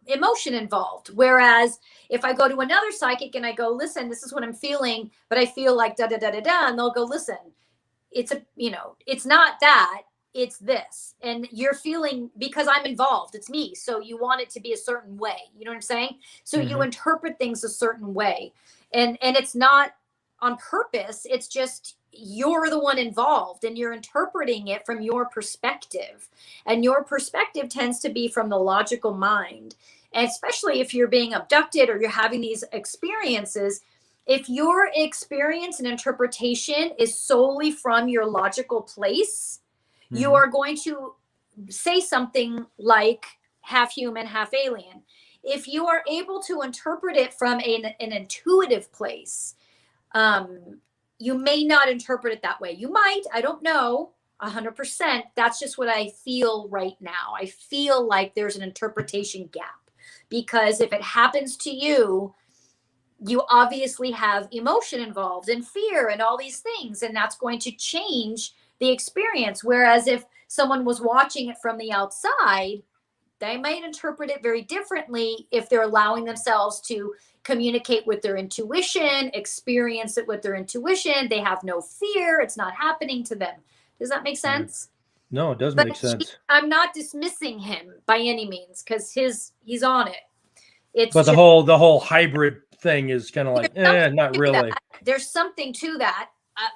emotion involved. Whereas if I go to another psychic and I go, listen, this is what I'm feeling, but I feel like da da da da da, and they'll go, listen, it's not that. it's this, and you're feeling, because I'm involved, it's me, so you want it to be a certain way, you know what I'm saying? So you interpret things a certain way, and it's not on purpose, it's just you're the one involved and you're interpreting it from your perspective, and your perspective tends to be from the logical mind. And especially if you're being abducted or you're having these experiences, if your experience and interpretation is solely from your logical place, you are going to say something like half human, half alien. If you are able to interpret it from an intuitive place, you may not interpret it that way. You might, I don't know, 100%. That's just what I feel right now. I feel like there's an interpretation gap, because if it happens to you, you obviously have emotion involved and fear and all these things, and that's going to change the experience. Whereas if someone was watching it from the outside, they might interpret it very differently if they're allowing themselves to communicate with their intuition, experience it with their intuition. They have no fear. It's not happening to them. Does that make sense? No, it does make sense. I'm not dismissing him by any means, because he's on it. It's But just, the whole hybrid thing is kind of like, not really. there's something to that,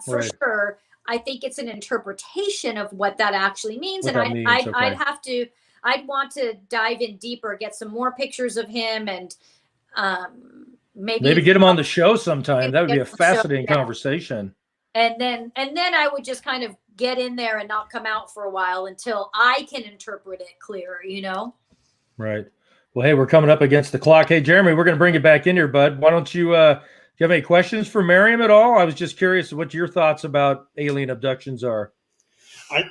for sure. I think it's an interpretation of what that actually means. What And that means, I'd want to dive in deeper, get some more pictures of him, and maybe get him on the show sometime. That would be a fascinating conversation. And then I would just kind of get in there and not come out for a while until I can interpret it clearer, you know? Right. Well, hey, we're coming up against the clock. Hey, Jeremy, we're going to bring it back in here, bud. Why don't you, do you have any questions for Miriam at all? I was just curious what your thoughts about alien abductions are. I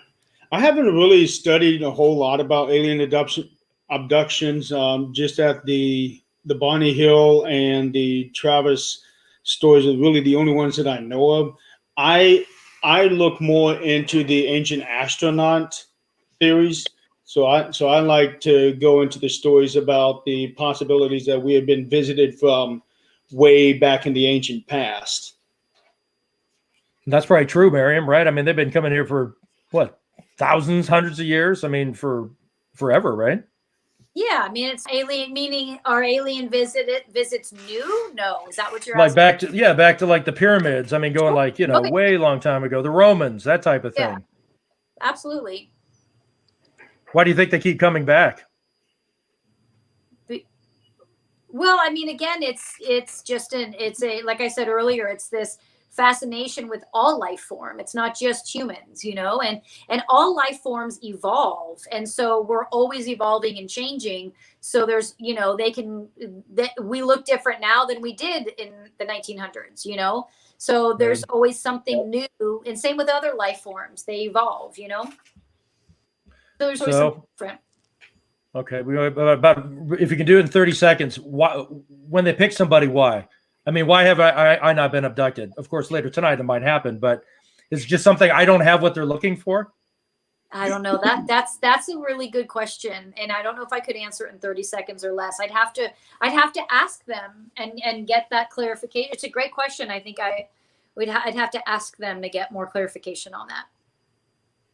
haven't really studied a whole lot about alien abductions, just at the Barnie Hill and the Travis stories are really the only ones that I know of. I look more into the ancient astronaut theories. So I like to go into the stories about the possibilities that we have been visited from way back in the ancient past. That's probably true, Miriam, right? I mean, they've been coming here for what, thousands, hundreds of years? I mean, for forever, right? Yeah, I mean, it's alien, meaning are alien visits new? No, is that what you're like asking? back to like the pyramids. I mean, going like, way long time ago, the Romans, that type of thing. Absolutely. Why do you think they keep coming back? Well, I mean, again, it's just like I said earlier, it's this fascination with all life form. It's not just humans, and all life forms evolve. And so we're always evolving and changing. So there's, we look different now than we did in the 1900s, so there's always something new, and same with other life forms, they evolve, so there's always something different. Okay. About, if you can do it in 30 seconds, why, when they pick somebody, why? I mean, why have I not been abducted? Of course, later tonight it might happen, but it's just something I don't have what they're looking for. I don't know. That's a really good question, and I don't know if I could answer it in 30 seconds or less. I'd have to ask them and get that clarification. It's a great question. I think I'd have to ask them to get more clarification on that.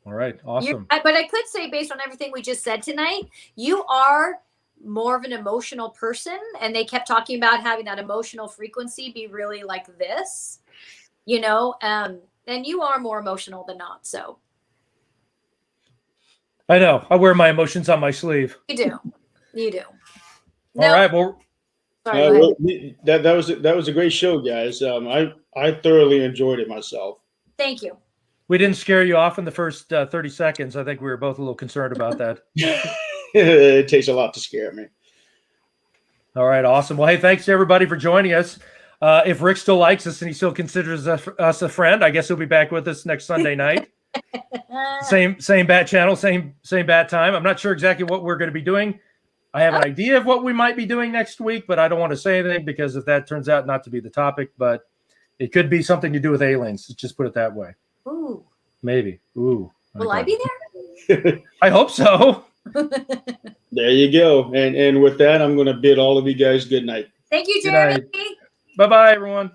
All right, awesome. But I could say, based on everything we just said tonight, you are more of an emotional person, and they kept talking about having that emotional frequency be really like this, and you are more emotional than not. So I know I wear my emotions on my sleeve. You do. All right. Well, sorry, that was a great show, guys. I thoroughly enjoyed it myself. Thank you. We didn't scare you off in the first 30 seconds. I think we were both a little concerned about that. It takes a lot to scare me. All right, awesome. Well, hey, thanks to everybody for joining us. If Rick still likes us and he still considers us a friend, I guess he'll be back with us next Sunday night. Same bat channel, same bat time. I'm not sure exactly what we're going to be doing. I have an idea of what we might be doing next week, but I don't want to say anything because if that turns out not to be the topic, but it could be something to do with aliens. Let's just put it that way. Ooh. Maybe. Ooh. Will I be there? I hope so. There you go. And with that, I'm going to bid all of you guys good night. Thank you, Jeremy. Bye-bye, everyone.